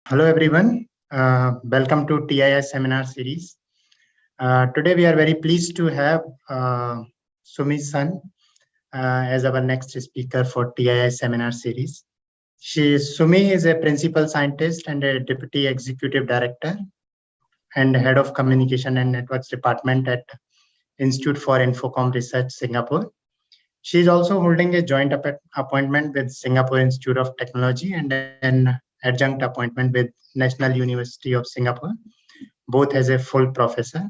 Hello everyone, welcome to TIS seminar series. Today we are very pleased to have Sumei San as our next speaker for TIS seminar series. Sumei is a principal scientist and a deputy executive director and head of communication and networks department at Institute for Infocomm Research, Singapore. She is also holding a joint appointment with Singapore Institute of Technology and an adjunct appointment with National University of Singapore, both as a full professor.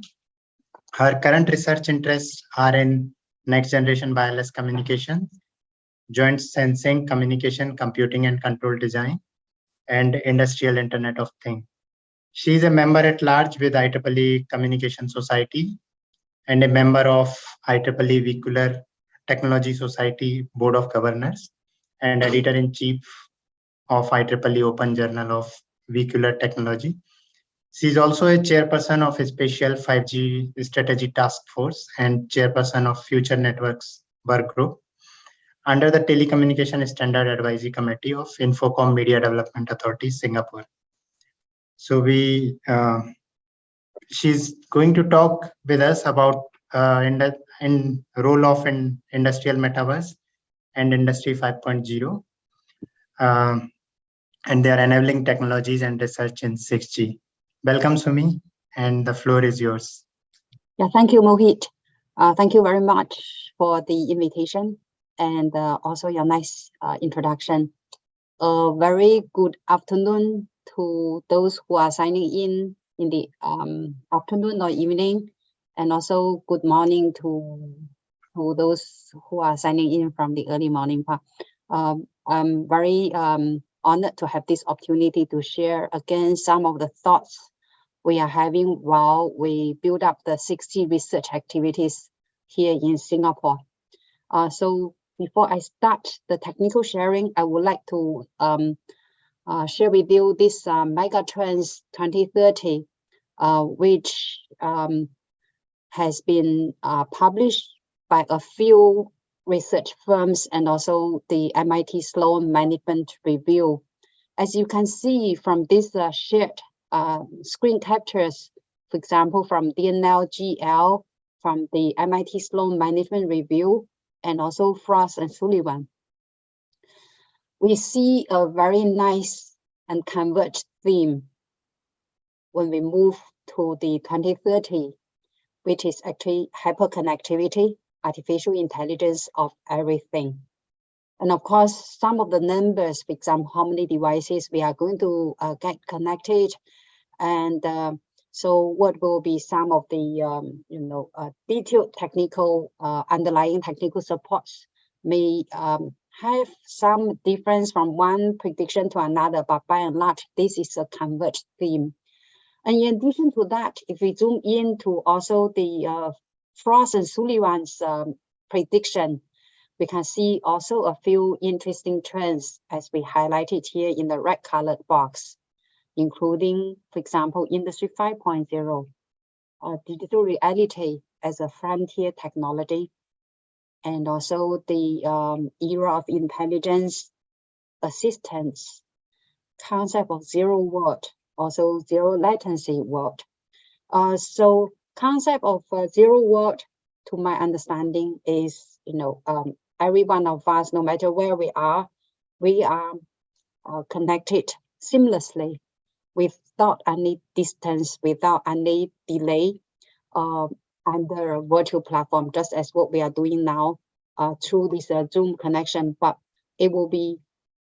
Her current research interests are in next generation wireless communication, joint sensing, communication, computing and control design, and industrial Internet of Things. She is a member at large with IEEE Communication Society and a member of IEEE Vehicular Technology Society Board of Governors and editor-in-chief of IEEE Open Journal of Vehicular Technology. She is also a chairperson of a special 5G strategy task force and chairperson of Future Networks Work Group under the Telecommunication Standard Advisory Committee of Infocomm Media Development Authority, Singapore. So she's going to talk with us about in role of industrial metaverse and industry 5.0 and their enabling technologies and research in 6G. Welcome, Sumei, and the floor is yours. Yeah, thank you, Mohit. Thank you very much for the invitation and also your nice introduction. A very good afternoon to those who are signing in the afternoon or evening, and also good morning to those who are signing in from the early morning part. I'm very honored to have this opportunity to share again some of the thoughts we are having while we build up the 6G research activities here in Singapore. So before I start the technical sharing, I would like to share with you this Megatrends 2030, which has been published by a few research firms and also the MIT Sloan Management Review. As you can see from this shared screen captures, for example, from DNL GL, from the MIT Sloan Management Review, and also Frost and Sullivan, we see a very nice and converged theme when we move to the 2030, which is actually hyperconnectivity, artificial intelligence of everything. And of course, some of the numbers, for example, how many devices we are going to get connected, and so what will be some of the detailed technical underlying technical supports may have some difference from one prediction to another, but by and large, this is a converged theme. And in addition to that, if we zoom into also the Frost and Sullivan's prediction, we can see also a few interesting trends as we highlighted here in the red colored box, including, for example, Industry 5.0, digital reality as a frontier technology, and also the era of intelligence, assistance, concept of zero world, also zero latency world. So concept of zero world, to my understanding, is every one of us, no matter where we are connected seamlessly without any distance, without any delay, under a virtual platform, just as what we are doing now through this Zoom connection. But it will be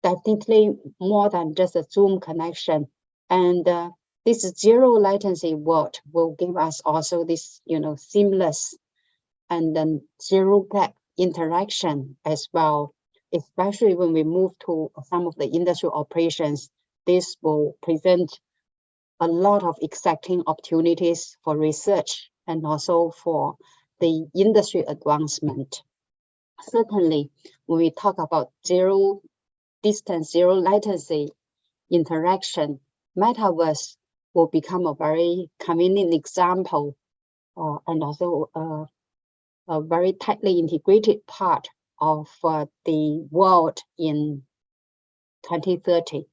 definitely more than just a Zoom connection. And this zero latency world will give us also this, seamless and then zero gap interaction as well, especially when we move to some of the industrial operations. This will present a lot of exciting opportunities for research and also for the industry advancement. Certainly, when we talk about zero distance, zero latency interaction, Metaverse will become a very convenient example and also a very tightly integrated part of the world in 2030.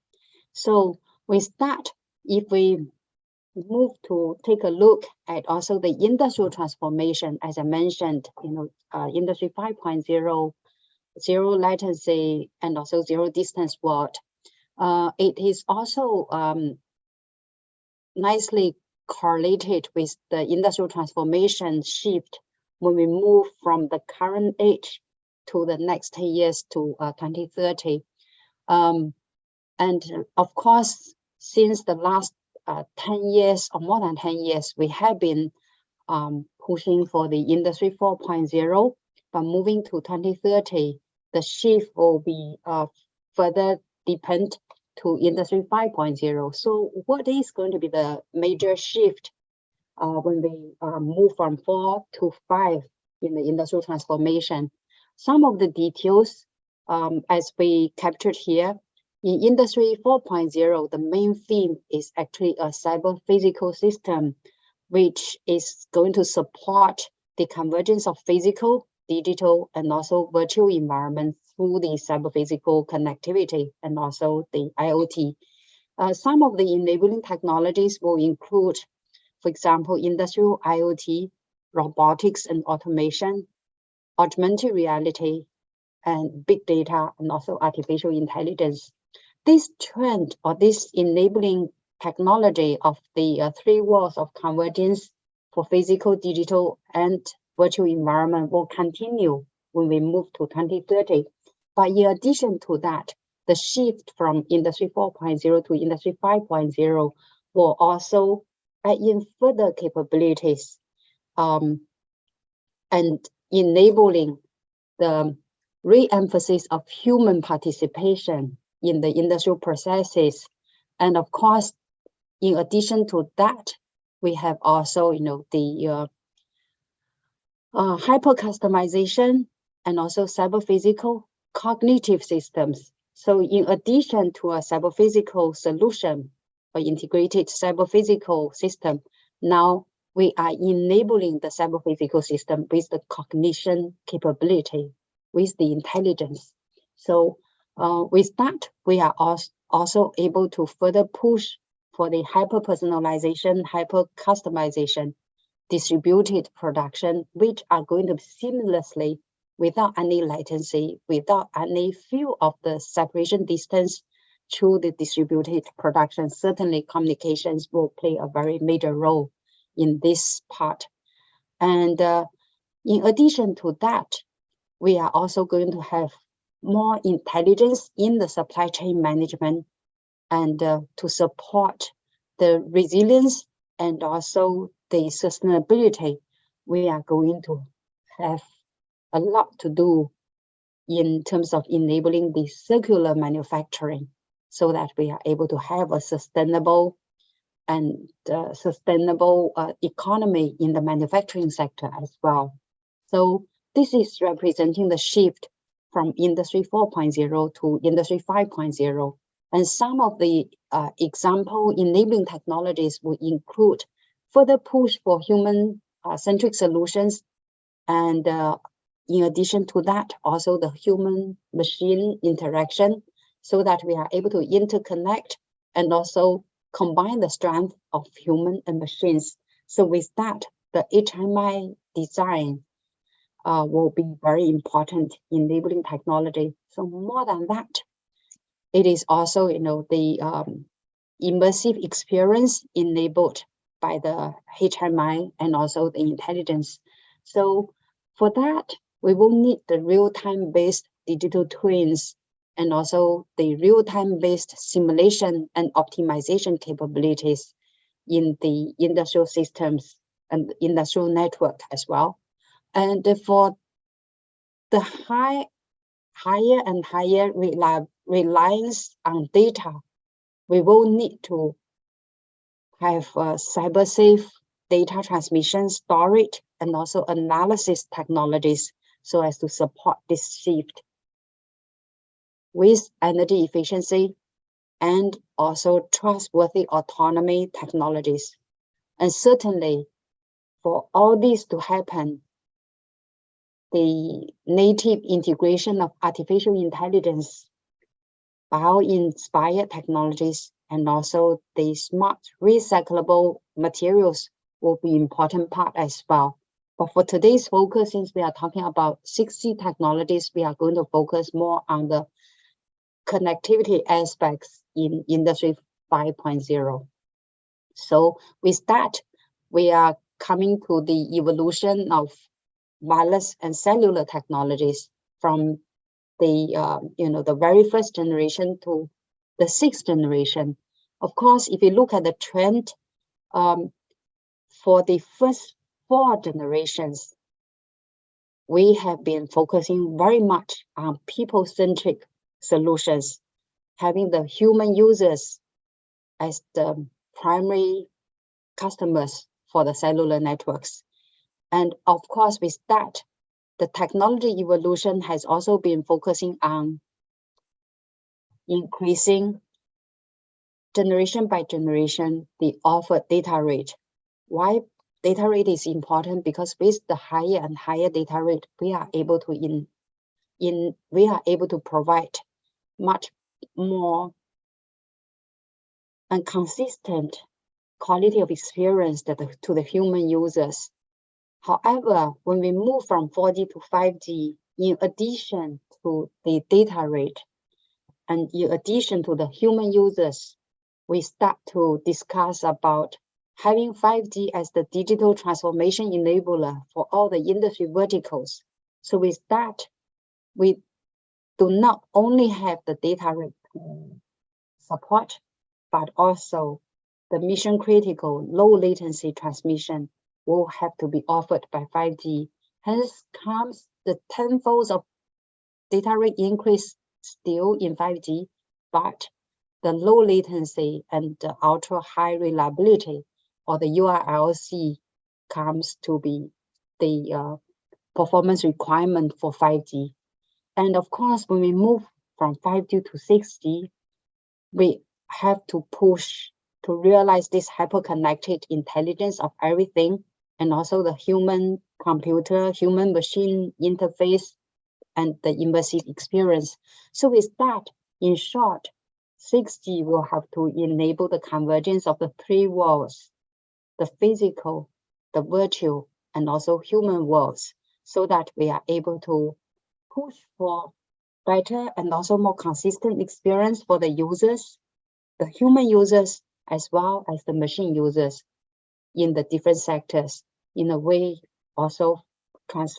So With that, if we move to take a look at also the industrial transformation, as I mentioned, Industry 5.0, zero latency, and also zero distance world. It is also nicely correlated with the industrial transformation shift when we move from the current age to the next 10 years to 2030. And of course, since the last 10 years or more than 10 years, we have been pushing for the Industry 4.0, but moving to 2030, the shift will be further depend to Industry 5.0. So what is going to be the major shift when we move from 4 to 5 in the industrial transformation? Some of the details as we captured here, in Industry 4.0, the main theme is actually a cyber physical system, which is going to support the convergence of physical, digital, and also virtual environments through the cyber physical connectivity and also the IoT. Some of the enabling technologies will include, for example, industrial IoT, robotics and automation, augmented reality, and big data, and also artificial intelligence. This trend or this enabling technology of the three worlds of convergence for physical, digital, and virtual environment will continue when we move to 2030. But in addition to that, the shift from Industry 4.0 to Industry 5.0 will also add in further capabilities and enabling the re-emphasis of human participation in the industrial processes. And of course, in addition to that, we have also, the hyper-customization and also cyber-physical cognitive systems. So in addition to a cyber-physical solution or integrated cyber-physical system, now we are enabling the cyber-physical system with the cognition capability, with the intelligence. So with that, we are also able to further push for the hyper-personalization, hyper-customization, distributed production, which are going to seamlessly, without any latency, without any few of the separation distance through the distributed production. Certainly communications will play a very major role in this part. And in addition to that, we are also going to have more intelligence in the supply chain management and to support the resilience and also the sustainability. We are going to have a lot to do in terms of enabling the circular manufacturing so that we are able to have a sustainable and sustainable economy in the manufacturing sector as well. So this is representing the shift from Industry 4.0 to Industry 5.0. And some of the example enabling technologies will include further push for human-centric solutions. And in addition to that, also the human-machine interaction so that we are able to interconnect and also combine the strength of human and machines. So with that, the HMI design will be very important in enabling technology. So more than that, it is also, the immersive experience enabled by the HMI and also the intelligence. So for that, we will need the real-time based digital twins and also the real-time based simulation and optimization capabilities in the industrial systems and industrial network as well. And for the higher and higher reliance on data, we will need to have cyber safe data transmission, storage, and also analysis technologies so as to support this shift with energy efficiency and also trustworthy autonomy technologies. And certainly for all this to happen, the native integration of artificial intelligence, bio-inspired technologies, and also the smart recyclable materials will be important part as well. But for today's focus, since we are talking about 6G technologies, we are going to focus more on the connectivity aspects in Industry 5.0. So with that, we are coming to the evolution of wireless and cellular technologies from the the very first generation to the 6th generation. Of course, if you look at the trend, for the first 4 generations, we have been focusing very much on people-centric solutions, having the human users as the primary customers for the cellular networks. And of course, with that, the technology evolution has also been focusing on increasing generation by generation the offered data rate. Why data rate is important? Because with the higher and higher data rate, we are able to provide much more and consistent quality of experience to the human users. However, when we move from 4G to 5G, in addition to the data rate and in addition to the human users, we start to discuss about having 5G as the digital transformation enabler for all the industry verticals. So with that, we do not only have the data rate support, but also the mission critical low latency transmission will have to be offered by 5G. Hence comes the tenfold of data rate increase still in 5G, but the low latency and the ultra high reliability, or the URLC, comes to be the performance requirement for 5G. And of course, when we move from 5G to 6G, we have to push to realize this hyper-connected intelligence of everything, and also the human computer, human machine interface, and the immersive experience. So with that, in short, 6G will have to enable the convergence of the 3 worlds, the physical, the virtual, and also human worlds, so that we are able to push for better and also more consistent experience for the users, the human users, as well as the machine users in the different sectors, in a way also transiting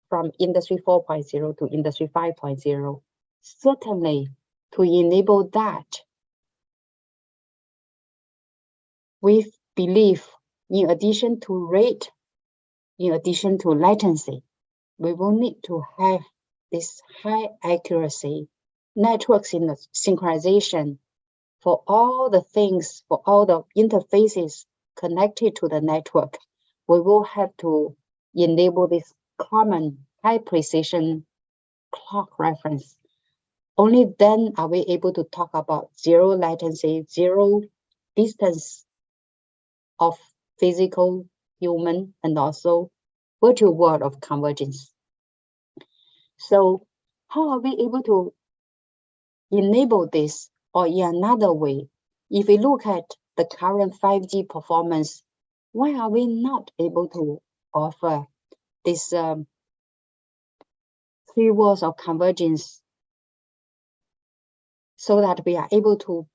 from Industry 4.0 to Industry 5.0. Certainly, to enable that, we believe in addition to rate, in addition to latency, we will need to have this high accuracy networks in the synchronization for all the things, for all the interfaces connected to the network. We will have to enable this common high precision clock reference. Only then are we able to talk about zero latency, zero distance of physical, human, and also virtual world of convergence. So how are we able to enable this? Or in another way, if we look at the current 5G performance, why are we not able to offer this 3 worlds of convergence, so that we are able to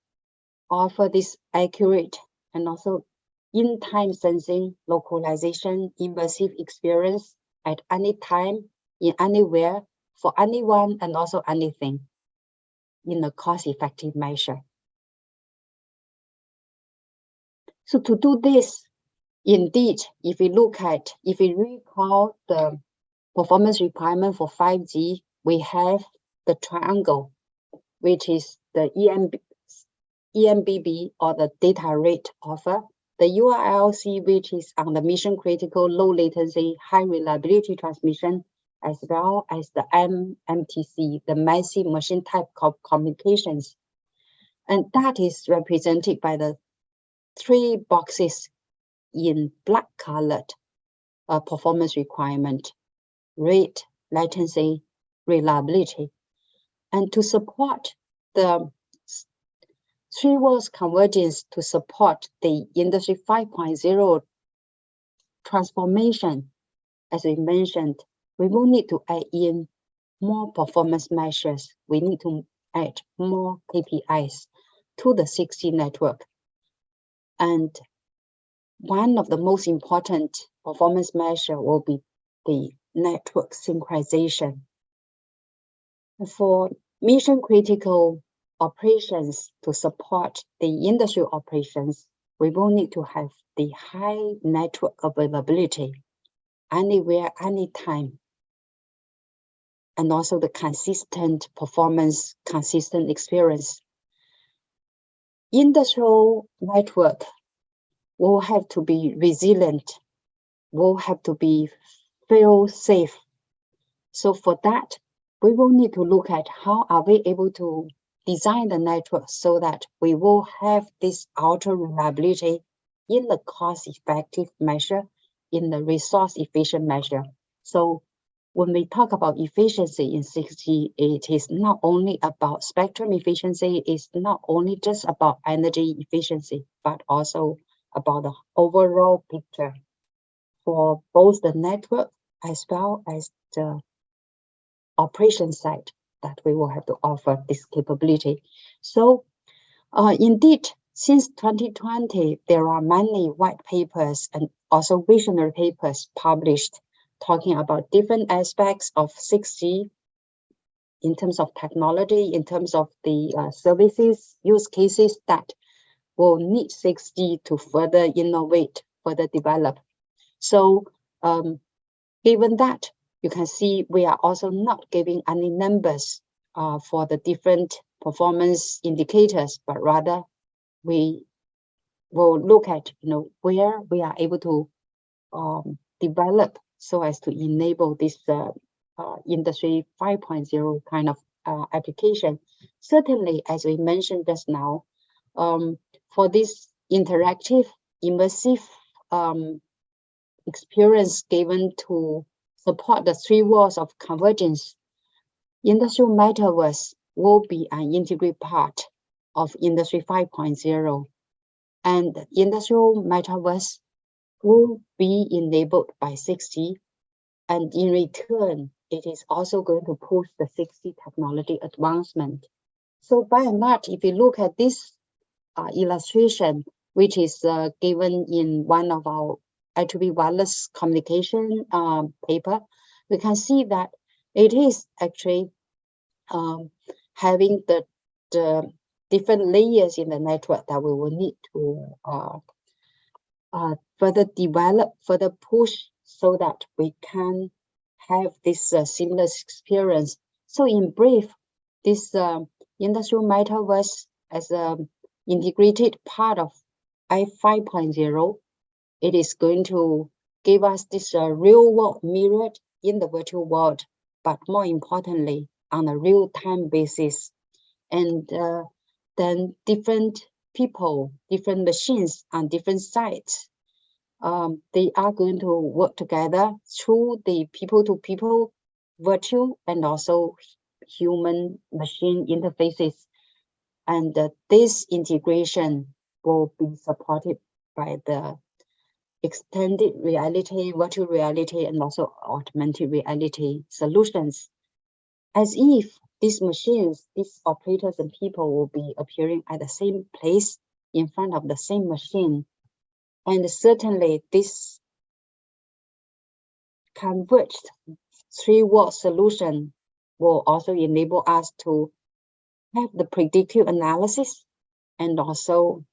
offer this accurate and also in-time sensing, localization, immersive experience at any time, in anywhere, for anyone, and also anything, in a cost-effective measure. So to do this, indeed, if we recall the performance requirement for 5G, we have the triangle, which is the eMBB, or the data rate offer, the URLC, which is on the mission critical low latency, high reliability transmission, as well as the MMTC, the massive machine type communications. And that is represented by the 3 boxes in black colored performance requirement: rate, latency, reliability. And to support the three worlds convergence to support the Industry 5.0 transformation, as we mentioned, we will need to add in more performance measures. We need to add more KPIs to the 6G network. And one of the most important performance measure will be the network synchronization. For mission critical operations to support the industrial operations, we will need to have the high network availability anywhere, anytime, and also the consistent performance, consistent experience. Industrial network will have to be resilient, will have to be fail safe. So for that, we will need to look at how are we able to design the network so that we will have this ultra reliability in the cost-effective measure, in the resource-efficient measure. So when we talk about efficiency in 6G, it is not only about spectrum efficiency, it's not only just about energy efficiency, but also about the overall picture for both the network as well as the operation side that we will have to offer this capability. So indeed, since 2020, there are many white papers and also visionary papers published talking about different aspects of 6G in terms of technology, in terms of the services, use cases that will need 6G to further innovate, further develop. So given that, you can see we are also not giving any numbers for the different performance indicators, but rather we will look at where we are able to develop so as to enable this Industry 5.0 kind of application. Certainly, as we mentioned just now, for this interactive, immersive experience given to support the three worlds of convergence, industrial metaverse will be an integral part of Industry 5.0. And industrial metaverse will be enabled by 6G. And in return, it is also going to push the 6G technology advancement. So by and large, if you look at this illustration, which is given in one of our IEEE wireless communication paper, we can see that it is actually having the different layers in the network that we will need to further develop, further push so that we can have this seamless experience. So in brief, this industrial metaverse as an integrated part of I5.0, it is going to give us this real world mirrored in the virtual world, but more importantly, on a real-time basis. And then different people, different machines on different sites, they are going to work together through the people-to-people, virtual, and also human-machine interfaces. And this integration will be supported by the extended reality, virtual reality, and also augmented reality solutions. As if these machines, these operators and people will be appearing at the same place in front of the same machine. And certainly this converged three-world solution will also enable us to have the predictive analysis and also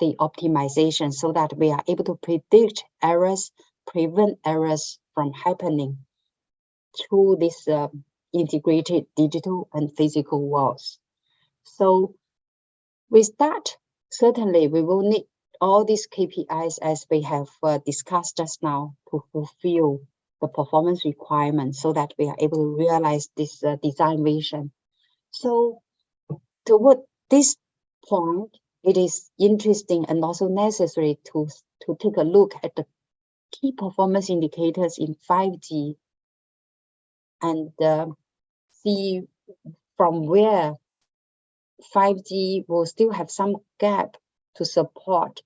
the optimization so that we are able to predict errors, prevent errors from happening through this integrated digital and physical worlds. So with that, certainly we will need all these KPIs as we have discussed just now to fulfill the performance requirements so that we are able to realize this design vision. So toward this point, it is interesting and also necessary to take a look at the key performance indicators in 5G and see from where 5G will still have some gap to support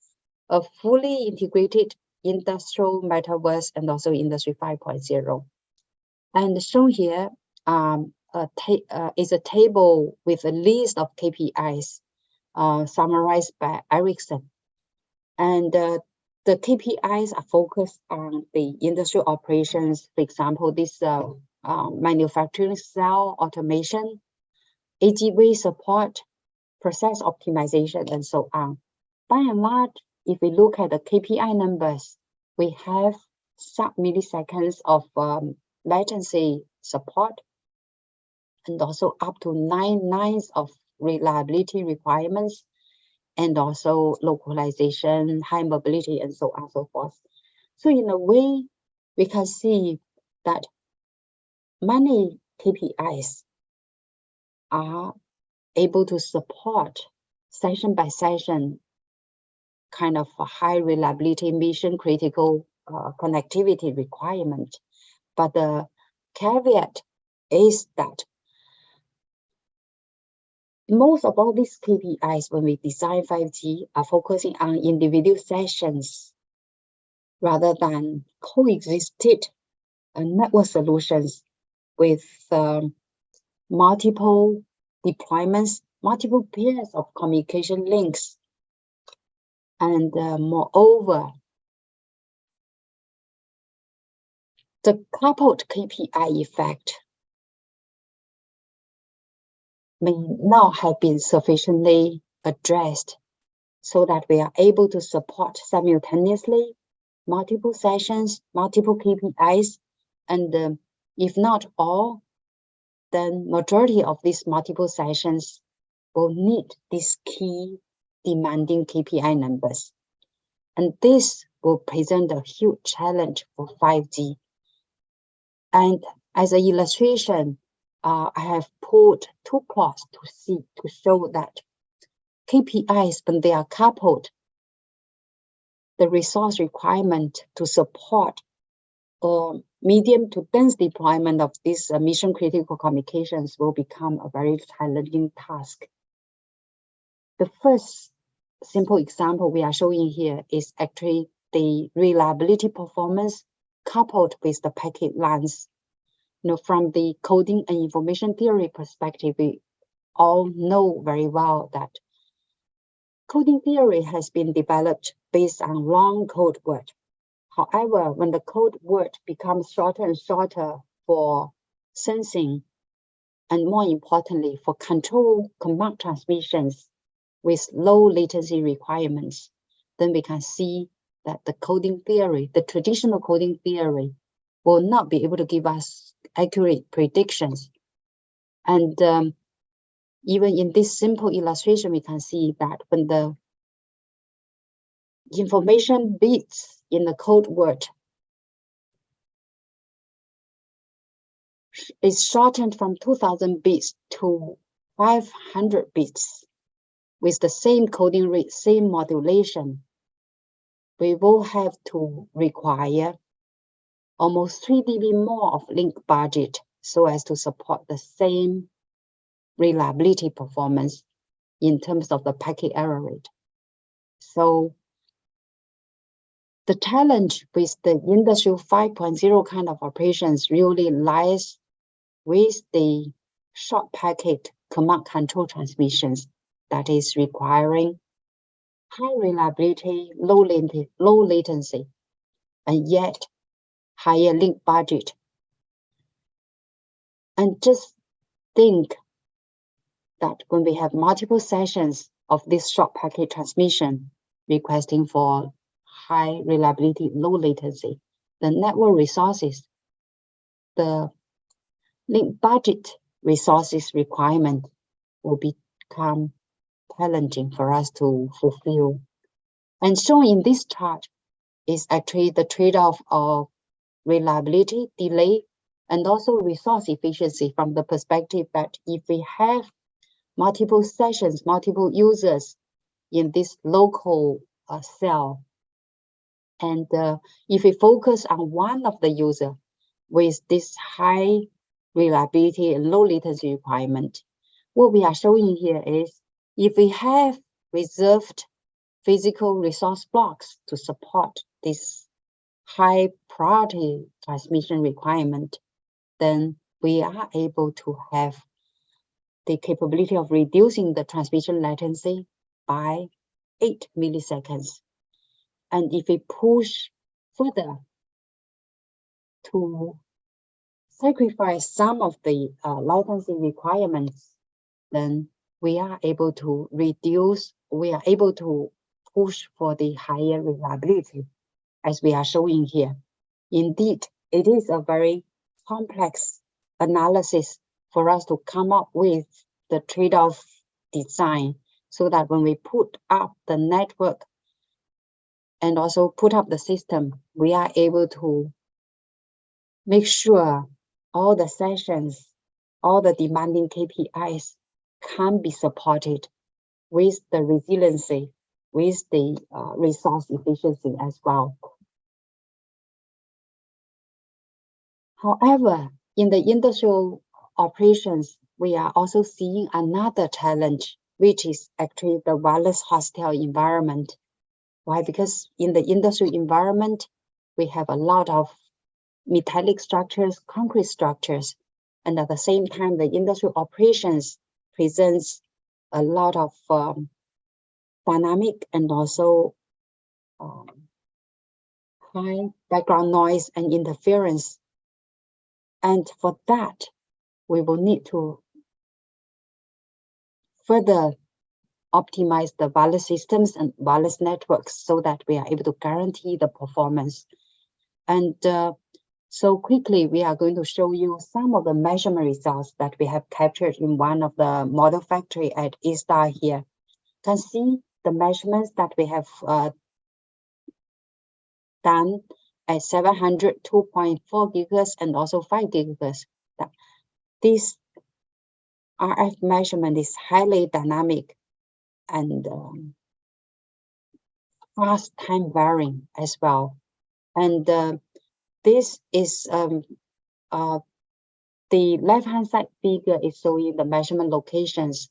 a fully integrated industrial metaverse and also Industry 5.0. And shown here is a table with a list of KPIs summarized by Ericsson. And the KPIs are focused on the industrial operations. For example, this manufacturing cell automation, AGV support, process optimization, and so on. By and large, if we look at the KPI numbers, we have sub-milliseconds of latency support, and also up to 9 nines of reliability requirements, and also localization, high mobility, and so on and so forth. So in a way, we can see that many KPIs are able to support session by session kind of a high reliability, mission critical connectivity requirement. But the caveat is that most of all these KPIs, when we design 5G, are focusing on individual sessions rather than coexisted network solutions with multiple deployments, multiple pairs of communication links. And moreover, the coupled KPI effect may not have been sufficiently addressed so that we are able to support simultaneously multiple sessions, multiple KPIs, and if not all, then majority of these multiple sessions will need these key demanding KPI numbers. And this will present a huge challenge for 5G. And as an illustration, I have put 2 plots to show that KPIs, when they are coupled, the resource requirement to support medium to dense deployment of these mission critical communications will become a very challenging task. The first simple example we are showing here is actually the reliability performance coupled with the packet length. From the coding and information theory perspective, we all know very well that coding theory has been developed based on long code word. However, when the code word becomes shorter and shorter for sensing, and more importantly, for control command transmissions with low latency requirements, then we can see that the coding theory, the traditional coding theory, will not be able to give us accurate predictions. And even in this simple illustration, we can see that when the information bits in the code word is shortened from 2000 bits to 500 bits with the same coding rate, same modulation, we will have to require almost 3 dB more of link budget so as to support the same reliability performance in terms of the packet error rate. So the challenge with the Industry 5.0 kind of operations really lies with the short packet command control transmissions that is requiring high reliability, low latency, and yet higher link budget. And just think that when we have multiple sessions of this short packet transmission requesting for high reliability, low latency, the network resources, the link budget resources requirement will become challenging for us to fulfill. And shown in this chart is actually the trade-off of reliability, delay, and also resource efficiency from the perspective that if we have multiple sessions, multiple users in this local cell, and if we focus on one of the user with this high reliability and low latency requirement, what we are showing here is if we have reserved physical resource blocks to support this high priority transmission requirement, then we are able to have the capability of reducing the transmission latency by 8 milliseconds. And if we push further to sacrifice some of the latency requirements, then we are able to push for the higher reliability, as we are showing here. Indeed, it is a very complex analysis for us to come up with the trade-off design, so that when we put up the network and also put up the system, we are able to make sure all the sessions, all the demanding KPIs can be supported with the resiliency, with the resource efficiency as well. However, in the industrial operations, we are also seeing another challenge, which is actually the wireless hostile environment. Why? Because in the industrial environment, we have a lot of metallic structures, concrete structures, and at the same time, the industrial operations presents a lot of dynamic and also high background noise and interference. And for that, we will need to further optimize the wireless systems and wireless networks so that we are able to guarantee the performance. And so quickly, we are going to show you some of the measurement results that we have captured in one of the model factory at AIDRC here. You can see the measurements that we have done at 700, 2.4 gigahertz and also 5 gigahertz. This RF measurement is highly dynamic and fast time varying as well. And this is the left-hand side figure is showing the measurement locations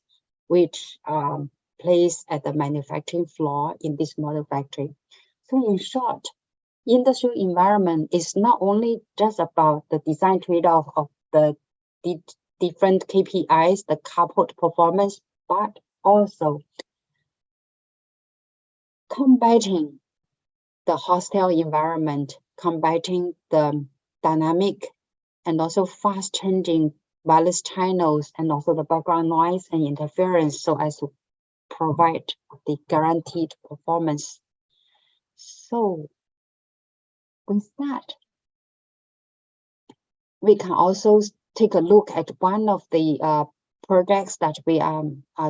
which are placed at the manufacturing floor in this model factory. So in short, industrial environment is not only just about the design trade-off of the different KPIs, the coupled performance, but also combating the hostile environment, combating the dynamic and also fast changing wireless channels and also the background noise and interference, so as to provide the guaranteed performance. So with that, we can also take a look at one of the projects that we are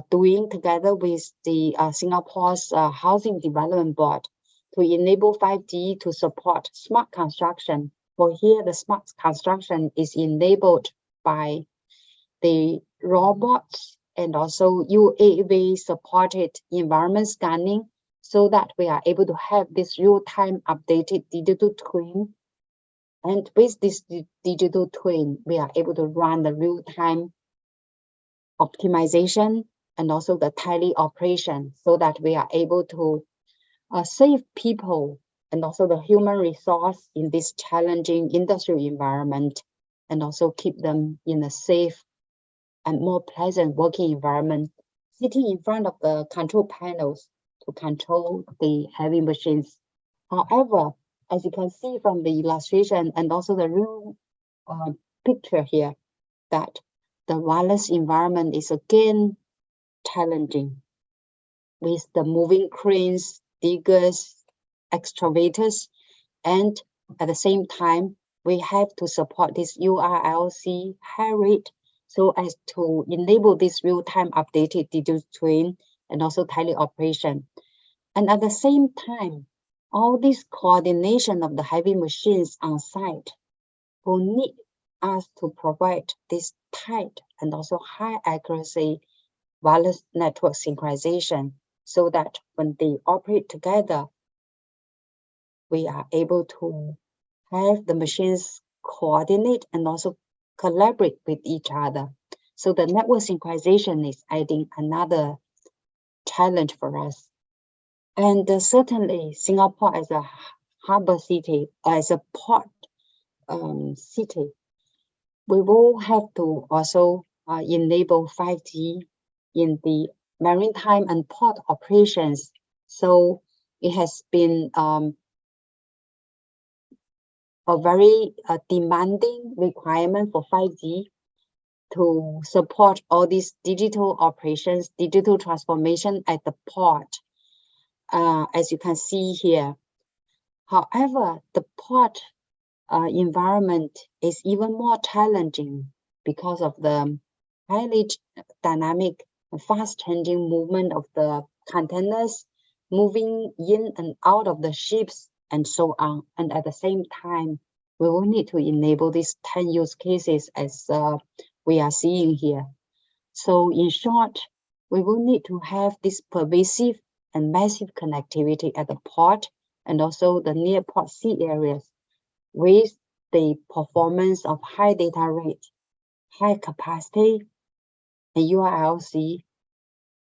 doing together with the Singapore's Housing Development Board to enable 5G to support smart construction. For here, the smart construction is enabled by the robots and also UAV supported environment scanning, so that we are able to have this real-time updated digital twin. And with this digital twin, we are able to run the real-time optimization and also the tele operation, so that we are able to save people and also the human resource in this challenging industrial environment, and also keep them in a safe and more pleasant working environment, sitting in front of the control panels to control the heavy machines. However, as you can see from the illustration and also the real picture here, that the wireless environment is again challenging with the moving cranes, diggers, excavators, and at the same time, we have to support this URLC high rate so as to enable this real-time updated digital twin and also teleoperation. And at the same time, all this coordination of the heavy machines on site will need us to provide this tight and also high accuracy wireless network synchronization, so that when they operate together, we are able to have the machines coordinate and also collaborate with each other. So the network synchronization is adding another challenge for us. And certainly Singapore as a harbor city, as a port city, we will have to also enable 5G in the maritime and port operations. So it has been a very demanding requirement for 5G to support all these digital operations, digital transformation at the port, as you can see here. However, the port environment is even more challenging because of the highly dynamic and fast-changing movement of the containers moving in and out of the ships and so on. And at the same time, we will need to enable these 10 use cases as we are seeing here. So in short, we will need to have this pervasive and massive connectivity at the port and also the near port sea areas with the performance of high data rate, high capacity, and URLC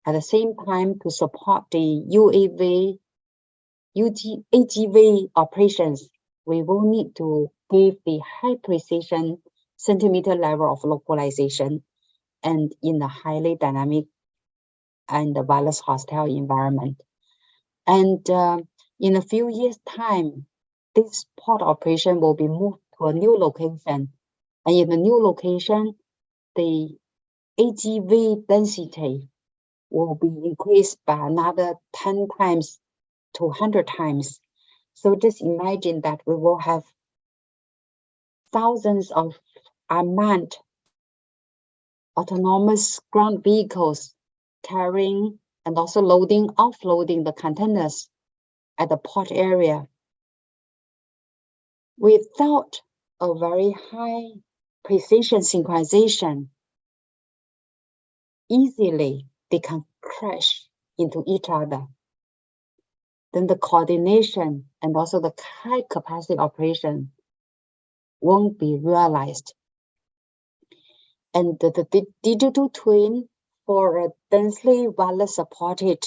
at the same time to support the UAV, AGV operations. We will need to give the high precision centimeter level of localization and in a highly dynamic and wireless hostile environment. And in a few years' time, this port operation will be moved to a new location. And in the new location, the AGV density will be increased by another 10 times to 100 times. So just imagine that we will have thousands of unmanned autonomous ground vehicles carrying and also loading, offloading the containers at the port area. Without a very high precision synchronization, easily they can crash into each other. Then the coordination and also the high capacity operation won't be realized. And the digital twin for a densely wireless supported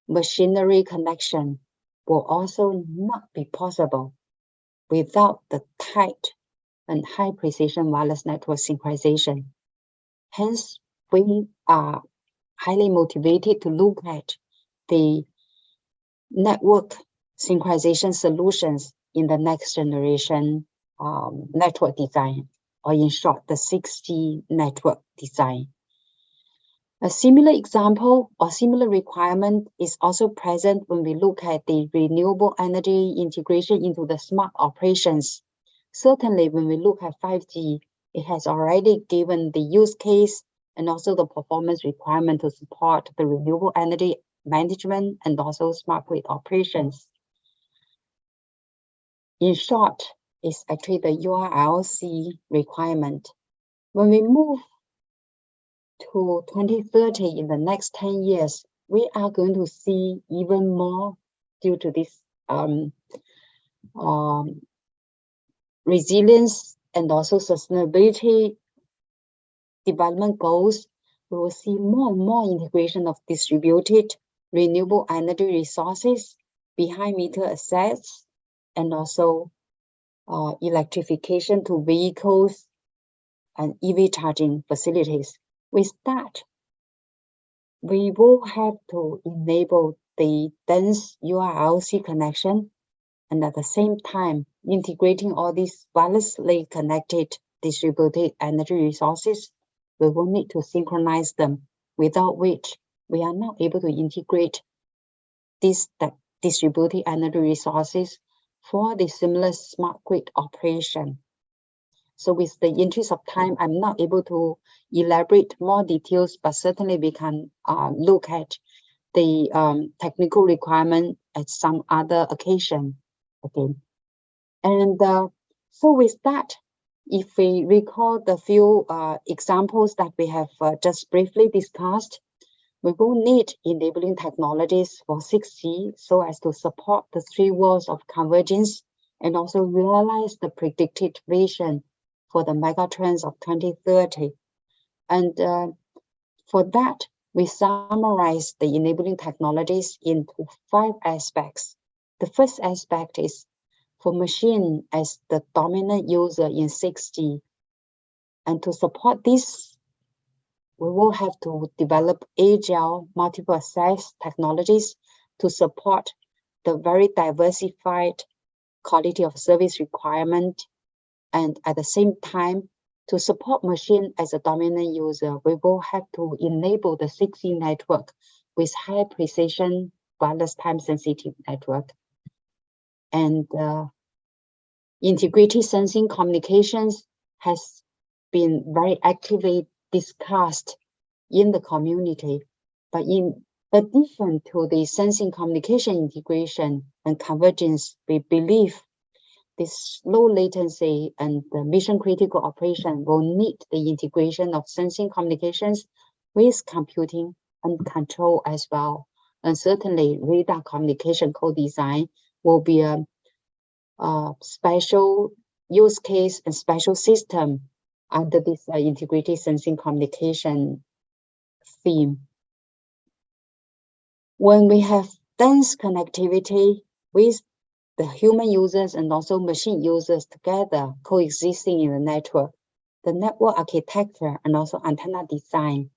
machinery connection will also not be possible without the tight and high precision wireless network synchronization. Hence, we are highly motivated to look at the network synchronization solutions in the next generation network design, or in short, the 6G network design. A similar example or similar requirement is also present when we look at the renewable energy integration into the smart operations. Certainly, when we look at 5G, it has already given the use case and also the performance requirement to support the renewable energy management and also smart grid operations. In short, it's actually the URLC requirement. When we move to 2030 in the next 10 years, we are going to see even more due to this resilience and also sustainability development goals. We will see more and more integration of distributed renewable energy resources, behind meter assets, and also electrification to vehicles and EV charging facilities. With that, we will have to enable the dense URLC connection, and at the same time, integrating all these wirelessly connected distributed energy resources. We will need to synchronize them, without which we are not able to integrate these distributed energy resources for the seamless smart grid operation. So with the interest of time, I'm not able to elaborate more details, but certainly we can look at the technical requirement at some other occasion. Okay, and so with that, if we recall the few examples that we have just briefly discussed, we will need enabling technologies for 6G so as to support the 3 worlds of convergence and also realize the predicted vision for the megatrends of 2030. And for that, we summarize the enabling technologies into 5 aspects. The first aspect is for machine as the dominant user in 6G. And to support this, we will have to develop agile multiple access technologies to support the very diversified quality of service requirement. And at the same time, to support machine as a dominant user, we will have to enable the 6G network with high precision wireless time sensitive network. And integrated sensing communications has been very actively discussed in the community. But in addition to the sensing communication integration and convergence, we believe this low latency and the mission critical operation will need the integration of sensing communications with computing and control as well. And certainly radar communication co-design will be a special use case and special system under this integrated sensing communication theme. When we have dense connectivity with the human users and also machine users together coexisting in the network architecture and also antenna design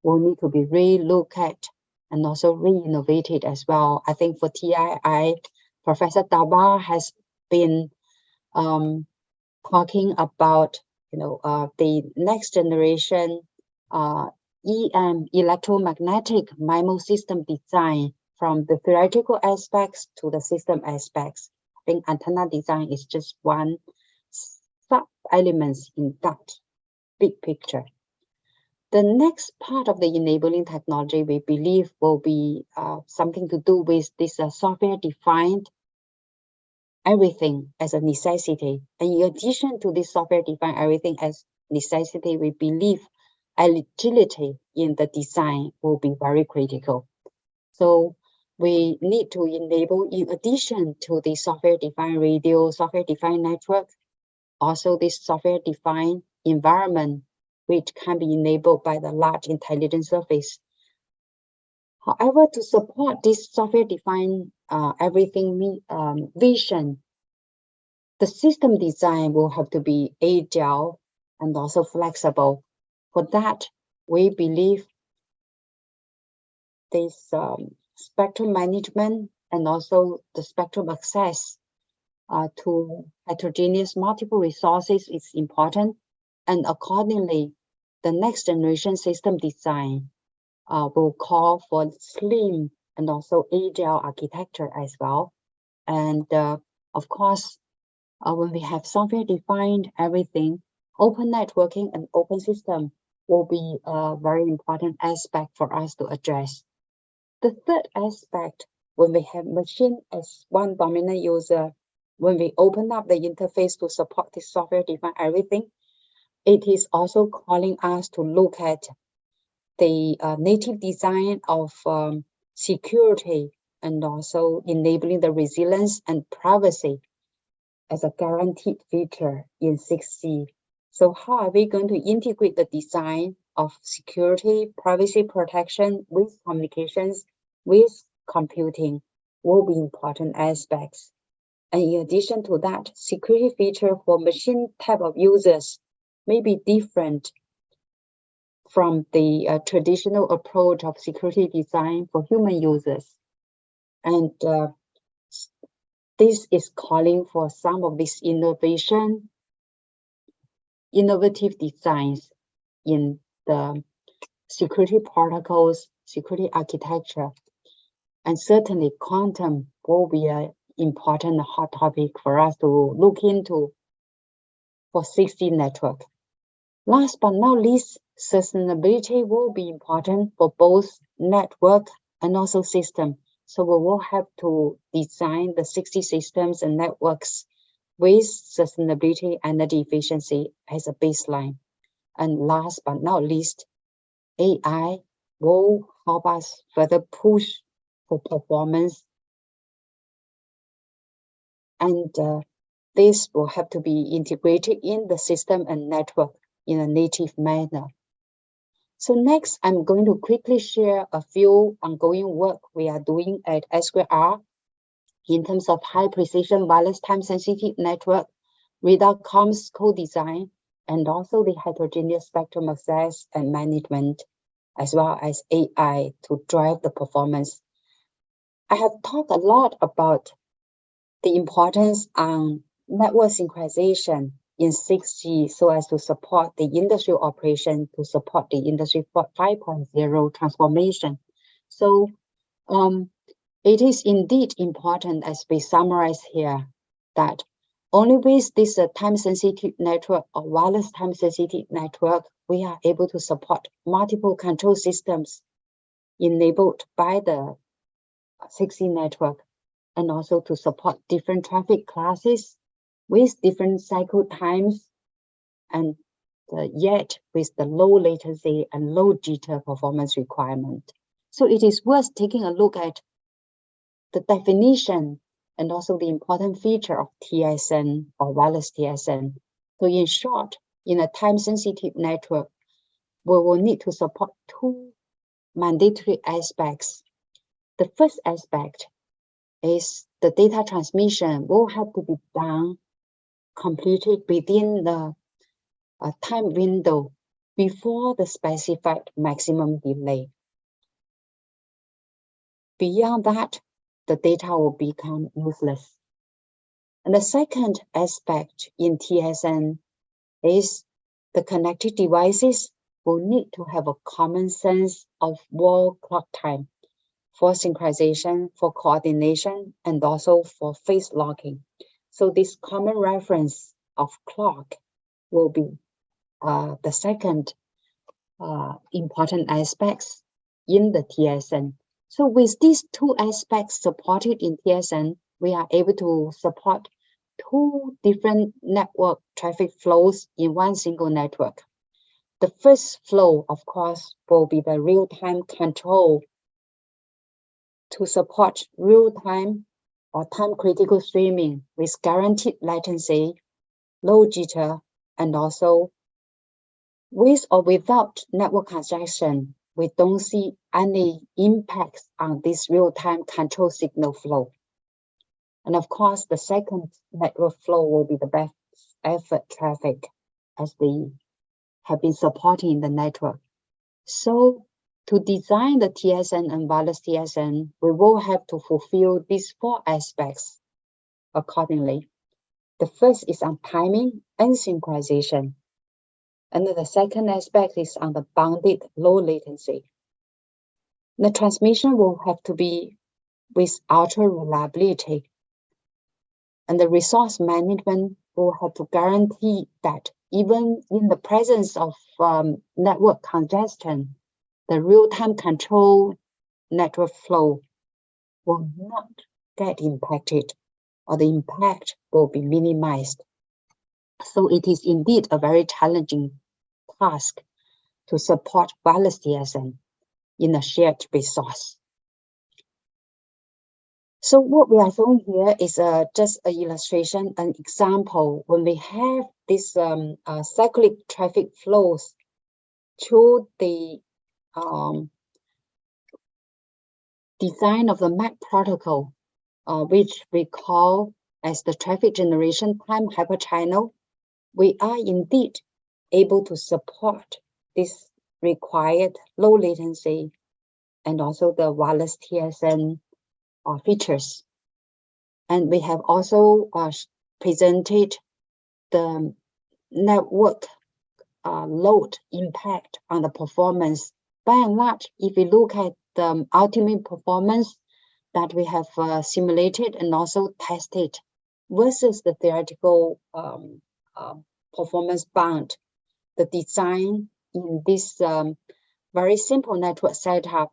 will need to be re-looked at and also re-innovated as well. I think for TII, Professor Dabar has been talking about the next generation electromagnetic MIMO system design from the theoretical aspects to the system aspects. I think antenna design is just one sub-element in that big picture. The next part of the enabling technology we believe will be something to do with this software-defined everything as a necessity. And in addition to this software-defined everything as necessity, we believe agility in the design will be very critical. So we need to enable, in addition to the software-defined radio, software-defined network, also this software-defined environment, which can be enabled by the large intelligent surface. However, to support this software-defined everything vision, the system design will have to be agile and also flexible. For that, we believe this spectrum management and also the spectrum access to heterogeneous multiple resources is important. And accordingly, the next generation system design will call for slim and also agile architecture as well. And of course, when we have software-defined everything, open networking and open system will be a very important aspect for us to address. The third aspect, when we have machine as one dominant user, when we open up the interface to support this software-defined everything, it is also calling us to look at the native design of security and also enabling the resilience and privacy as a guaranteed feature in 6G. So how are we going to integrate the design of security, privacy protection with communications, with computing will be important aspects. And in addition to that, security feature for machine type of users may be different from the traditional approach of security design for human users. And this is calling for some of these innovative designs in the security protocols, security architecture. And certainly quantum will be an important hot topic for us to look into for 6G network. Last but not least, sustainability will be important for both network and also system. So we will have to design the 6G systems and networks with sustainability, energy efficiency as a baseline. And last but not least, AI will help us further push for performance. And this will have to be integrated in the system and network in a native manner. So next, I'm going to quickly share a few ongoing work we are doing at S2R in terms of high precision wireless time sensitive network, radar comms co-design, and also the heterogeneous spectrum access and management, as well as AI to drive the performance. I have talked a lot about the importance on network synchronization in 6G so as to support the industrial operation, to support the industry 5.0 transformation. So it is indeed important, as we summarize here, that only with this time-sensitive network or wireless time-sensitive network, we are able to support multiple control systems enabled by the 6G network, and also to support different traffic classes with different cycle times, and yet with the low latency and low jitter performance requirement. So it is worth taking a look at the definition and also the important feature of TSN or wireless TSN. So in short, in a time-sensitive network, we will need to support two mandatory aspects. The first aspect is the data transmission will have to be done completed within the time window before the specified maximum delay. Beyond that, the data will become useless. And the second aspect in TSN is the connected devices will need to have a common sense of wall clock time for synchronization, for coordination, and also for phase locking. So this common reference of clock will be the second important aspects in the TSN. So with these two aspects supported in TSN, we are able to support two different network traffic flows in one single network. The first flow, of course, will be the real-time control to support real-time or time-critical streaming with guaranteed latency, low jitter, and also with or without network congestion, we don't see any impacts on this real-time control signal flow. And of course, the second network flow will be the best effort traffic as they have been supporting the network. So to design the TSN and wireless TSN, we will have to fulfill these four aspects accordingly. The first is on timing and synchronization. And the second aspect is on the bounded low latency. The transmission will have to be with ultra reliability. And the resource management will have to guarantee that even in the presence of network congestion, the real-time control network flow will not get impacted, or the impact will be minimized. So it is indeed a very challenging task to support wireless TSN in a shared resource. So what we are showing here is just an illustration, an example. When we have this cyclic traffic flows through the design of the MAC protocol, which we call as the traffic generation time hyperchannel, we are indeed able to support this required low latency and also the wireless TSN features. And we have also presented the network load impact on the performance. By and large, if we look at the ultimate performance that we have simulated and also tested versus the theoretical performance bound, the design in this very simple network setup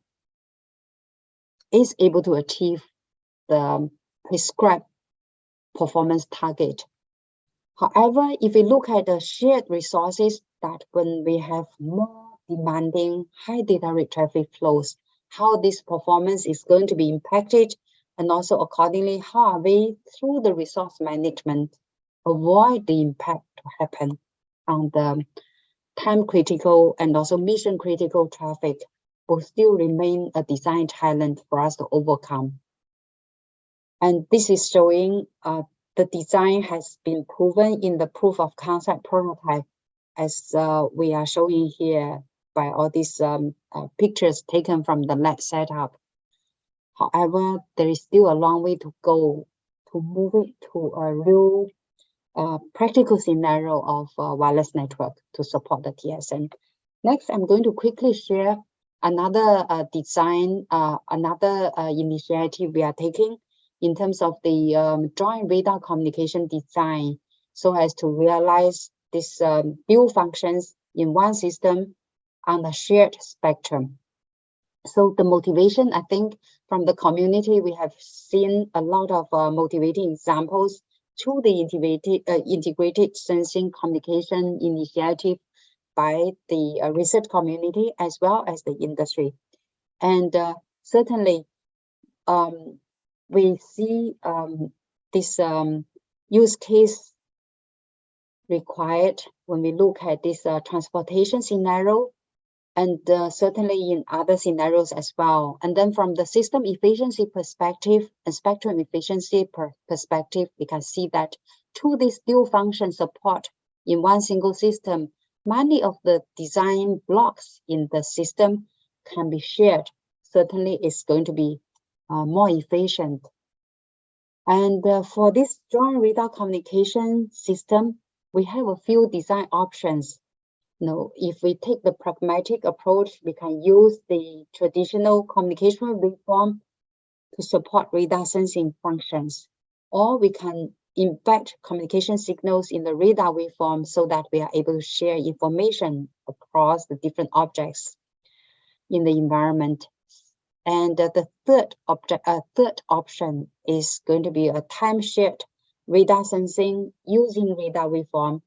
is able to achieve the prescribed performance target. However, if we look at the shared resources, that when we have more demanding high data rate traffic flows, how this performance is going to be impacted, and also accordingly, how are we, through the resource management, avoid the impact to happen on the time critical and also mission critical traffic will still remain a design challenge for us to overcome. And this is showing the design has been proven in the proof of concept prototype, as we are showing here by all these pictures taken from the lab setup. However, there is still a long way to go to move it to a real practical scenario of wireless network to support the TSN. Next, I'm going to quickly share another design, another initiative we are taking in terms of the joint radar communication design, so as to realize this dual functions in one system on a shared spectrum. So the motivation, I think, from the community, we have seen a lot of motivating examples through the integrated sensing communication initiative by the research community as well as the industry. And certainly, we see this use case required when we look at this transportation scenario, and certainly in other scenarios as well. And then from the system efficiency perspective and spectrum efficiency perspective, we can see that through this dual function support in one single system, many of the design blocks in the system can be shared. Certainly it's going to be more efficient. And for this joint radar communication system, we have a few design options. If we take the pragmatic approach, we can use the traditional communication waveform to support radar sensing functions, or we can embed communication signals in the radar waveform so that we are able to share information across the different objects in the environment. And the third option is going to be a time-shared radar sensing using radar waveform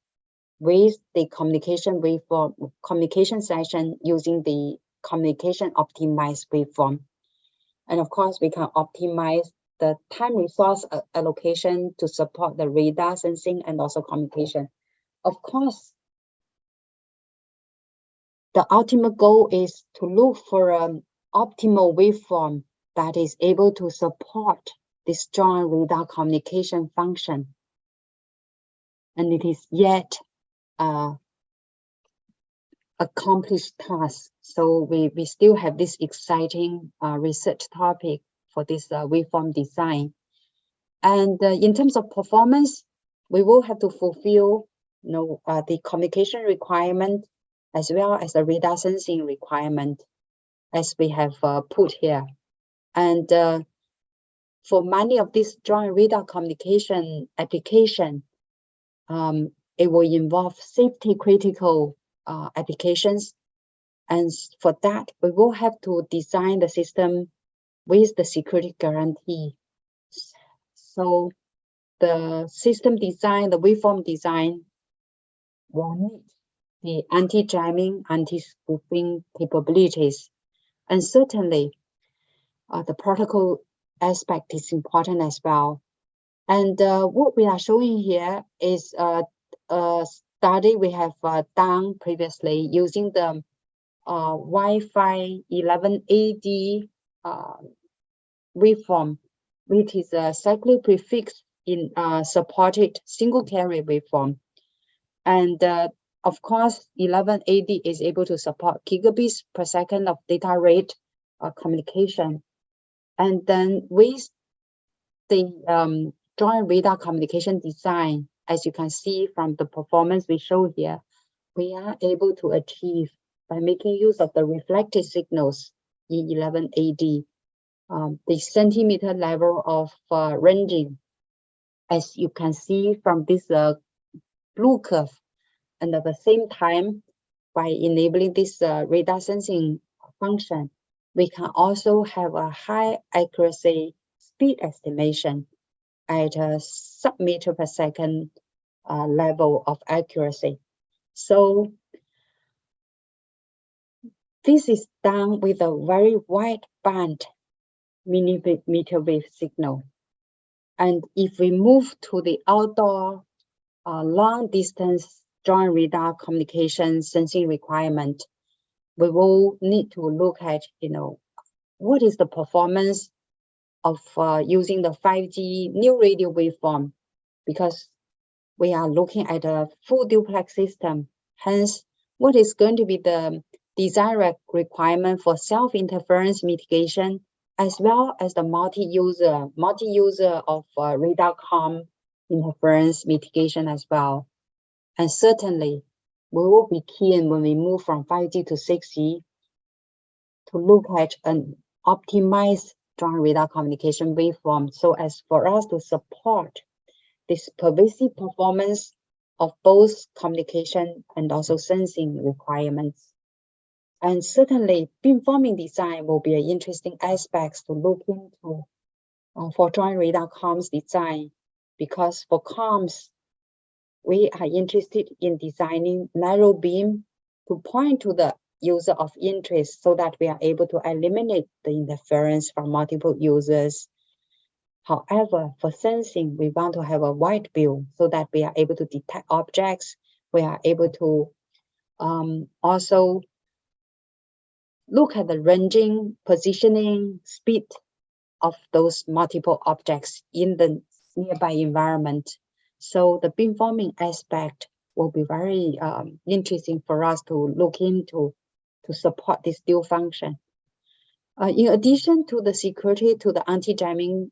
with the communication waveform, communication session using the communication optimized waveform. And of course, we can optimize the time resource allocation to support the radar sensing and also communication. Of course, the ultimate goal is to look for an optimal waveform that is able to support this joint radar communication function. And it is yet accomplished task. So we still have this exciting research topic for this waveform design. And in terms of performance, we will have to fulfill the communication requirement as well as the radar sensing requirement, as we have put here. And for many of these joint radar communication application, it will involve safety critical applications. And for that, we will have to design the system with the security guarantee. So the system design, the waveform design will need the anti-jamming, anti-spoofing capabilities. And certainly, the protocol aspect is important as well. And what we are showing here is a study we have done previously using the Wi-Fi 11AD waveform, which is a cyclic prefix in supported single carrier waveform. And of course, 11AD is able to support gigabits per second of data rate communication. And then with the joint radar communication design, as you can see from the performance we show here, we are able to achieve by making use of the reflected signals in 11AD, the centimeter level of ranging, as you can see from this blue curve. And at the same time, by enabling this radar sensing function, we can also have a high accuracy speed estimation at a sub-meter per second level of accuracy. So this is done with a very wide band millimeter wave signal. And if we move to the outdoor long distance joint radar communication sensing requirement, we will need to look at, what is the performance of using the 5G new radio waveform, because we are looking at a full duplex system. Hence, what is going to be the design requirement for self-interference mitigation, as well as the multi-user of radar comm interference mitigation as well. And certainly, we will be keen when we move from 5G to 6G to look at an optimized joint radar communication waveform, so as for us to support this pervasive performance of both communication and also sensing requirements. And certainly, beamforming design will be an interesting aspect to look into for joint radar comms design, because for comms, we are interested in designing narrow beam to point to the user of interest so that we are able to eliminate the interference from multiple users. However, for sensing, we want to have a wide view so that we are able to detect objects. We are able to also look at the ranging, positioning, speed of those multiple objects in the nearby environment. So the beamforming aspect will be very interesting for us to look into to support this dual function. In addition to the security, to the anti-jamming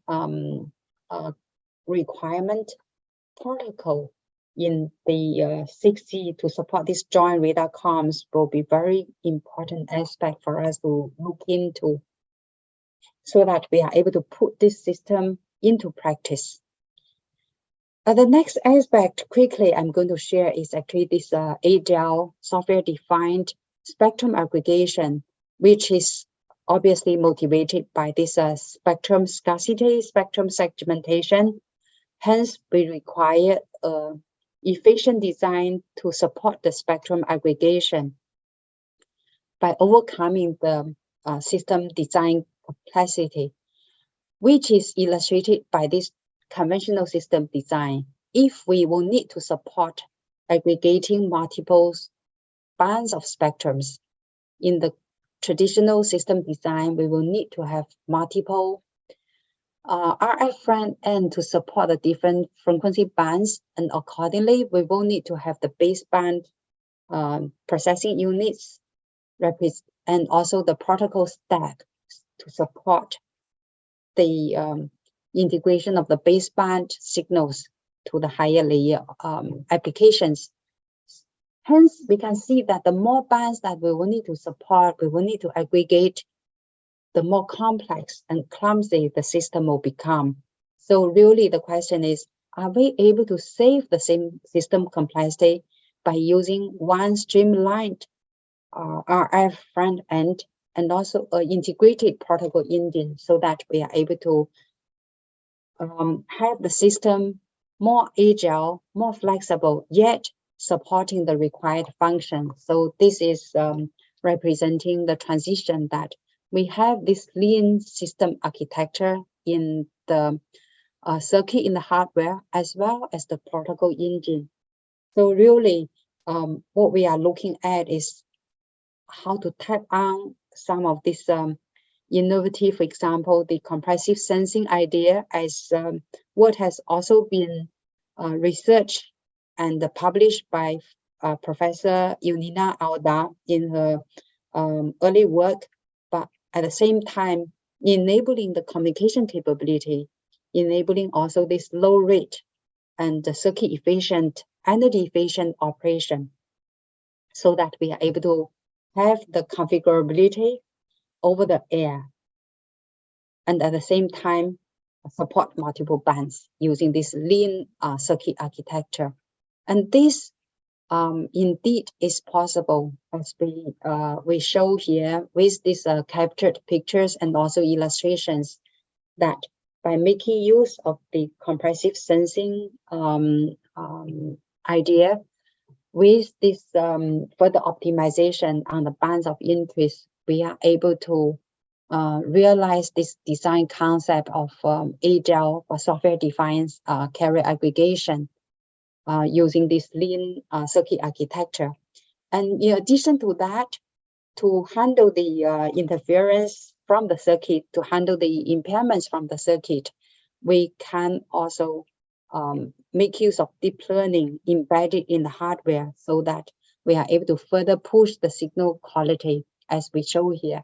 requirement, protocol in the 6G to support this joint radar comms will be very important aspect for us to look into, so that we are able to put this system into practice. The next aspect quickly I'm going to share is actually this AIDRC software-defined spectrum aggregation, which is obviously motivated by this spectrum scarcity, spectrum segmentation. Hence, we require efficient design to support the spectrum aggregation by overcoming the system design complexity, which is illustrated by this conventional system design. If we will need to support aggregating multiple bands of spectrums in the traditional system design, we will need to have multiple RF front end to support the different frequency bands, and accordingly, we will need to have the baseband processing units and also the protocol stack to support the integration of the baseband signals to the higher layer applications. Hence, we can see that the more bands that we will need to support, we will need to aggregate, the more complex and clumsy the system will become. So really the question is, are we able to save the same system complexity by using one streamlined RF front end and also an integrated protocol engine, so that we are able to have the system more agile, more flexible, yet supporting the required function. So this is representing the transition that we have this lean system architecture in the circuit in the hardware, as well as the protocol engine. So really, what we are looking at is how to tap on some of this innovative, for example, the compressive sensing idea, as what has also been researched and published by Professor Yunina Alda in her early work, but at the same time, enabling the communication capability, enabling also this low rate and the circuit efficient, energy efficient operation, so that we are able to have the configurability over the air, and at the same time support multiple bands using this lean circuit architecture. And this indeed is possible, as we show here with these captured pictures and also illustrations, that by making use of the compressive sensing idea, with this further optimization on the bands of interest, we are able to realize this design concept of AIDRC or software-defined carrier aggregation. using this lean circuit architecture. And in addition to that, to handle the interference from the circuit, to handle the impairments from the circuit, we can also make use of deep learning embedded in the hardware so that we are able to further push the signal quality as we show here.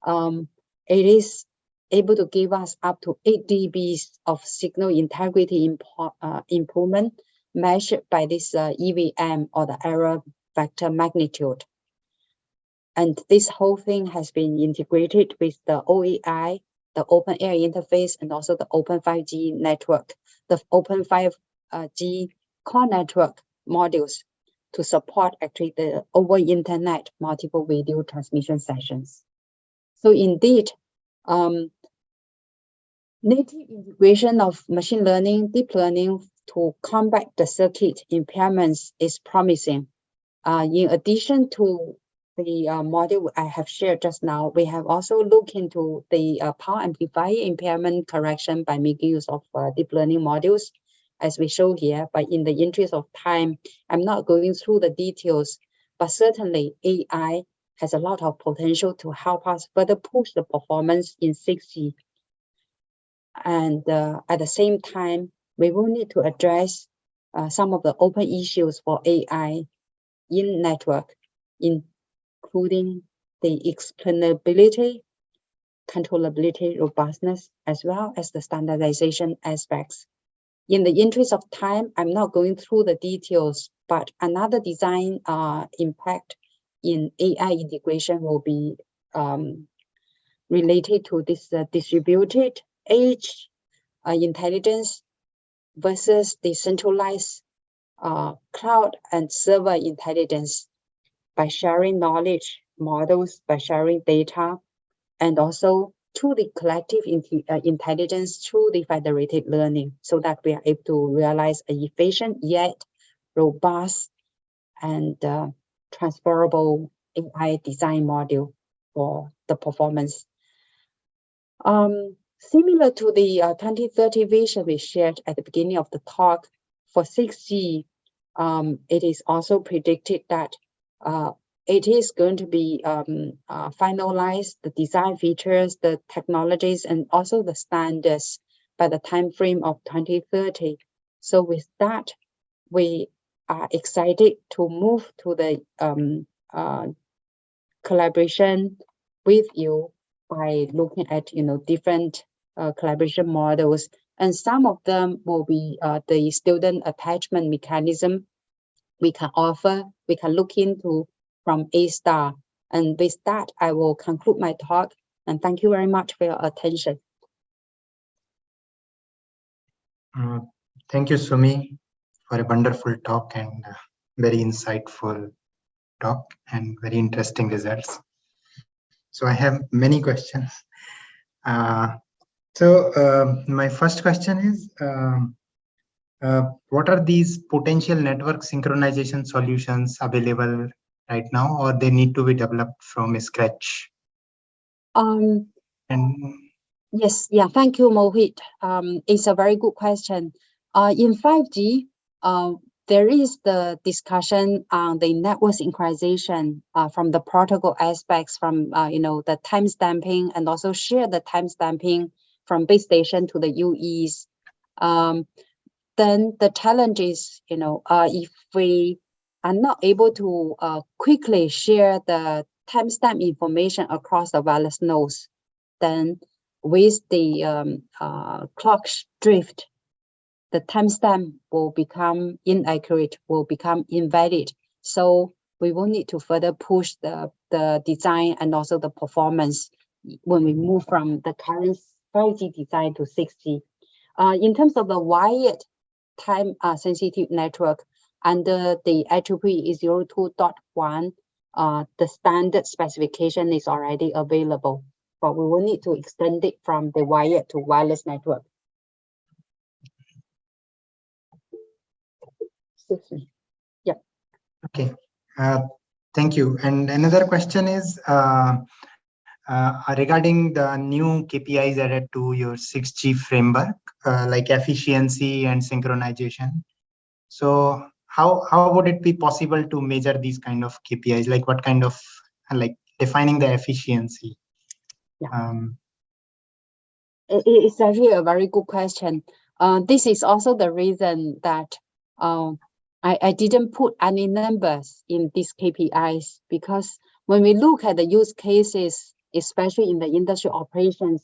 It is able to give us up to 8 dBs of signal integrity improvement measured by this EVM, or the error vector magnitude. And this whole thing has been integrated with the OAI, the Open Air interface, and also the Open 5G network, the Open 5G core network modules to support actually the over internet multiple video transmission sessions. So indeed, native integration of machine learning, deep learning to combat the circuit impairments is promising. In addition to the module I have shared just now, we have also looked into the power amplifier impairment correction by making use of deep learning modules, as we show here. But in the interest of time, I'm not going through the details, but certainly AI has a lot of potential to help us further push the performance in 6G. And at the same time, we will need to address some of the open issues for AI in network, including the explainability, controllability, robustness, as well as the standardization aspects. In the interest of time, I'm not going through the details, but another design impact in AI integration will be related to this distributed edge intelligence versus the centralized cloud and server intelligence, by sharing knowledge models, by sharing data, and also through the collective intelligence through the federated learning, so that we are able to realize an efficient yet robust and transferable AI design module for the performance. Similar to the 2030 vision we shared at the beginning of the talk, for 6G, it is also predicted that it is going to be finalized, the design features, the technologies, and also the standards by the time frame of 2030. So with that, we are excited to move to the collaboration with you by looking at different collaboration models, and some of them will be the student attachment mechanism we can offer, we can look into from A*. And with that, I will conclude my talk, and thank you very much for your attention. Thank you, Sumei, for a wonderful talk and very insightful talk and very interesting results. So I have many questions. My first question is, what are these potential network synchronization solutions available right now, or they need to be developed from scratch? Yes, yeah, thank you, Mohit. It's a very good question. In 5G, there is the discussion on the network synchronization from the protocol aspects, from the time stamping, and also share the time stamping from base station to the UEs. Then the challenge is, if we are not able to quickly share the timestamp information across the wireless nodes, then with the clock drift, the timestamp will become inaccurate, will become invalid. So we will need to further push the design and also the performance when we move from the current 5G design to 6G. In terms of the wired time sensitive network, under the IEEE 02.1, the standard specification is already available, but we will need to extend it from the wired to wireless network. Yeah. Okay. Thank you. And another question is regarding the new KPIs added to your 6G framework, like efficiency and synchronization. So how would it be possible to measure these kind of KPIs? Like what kind of, like defining the efficiency? It's actually a very good question. This is also the reason that I didn't put any numbers in these KPIs, because when we look at the use cases, especially in the industrial operations,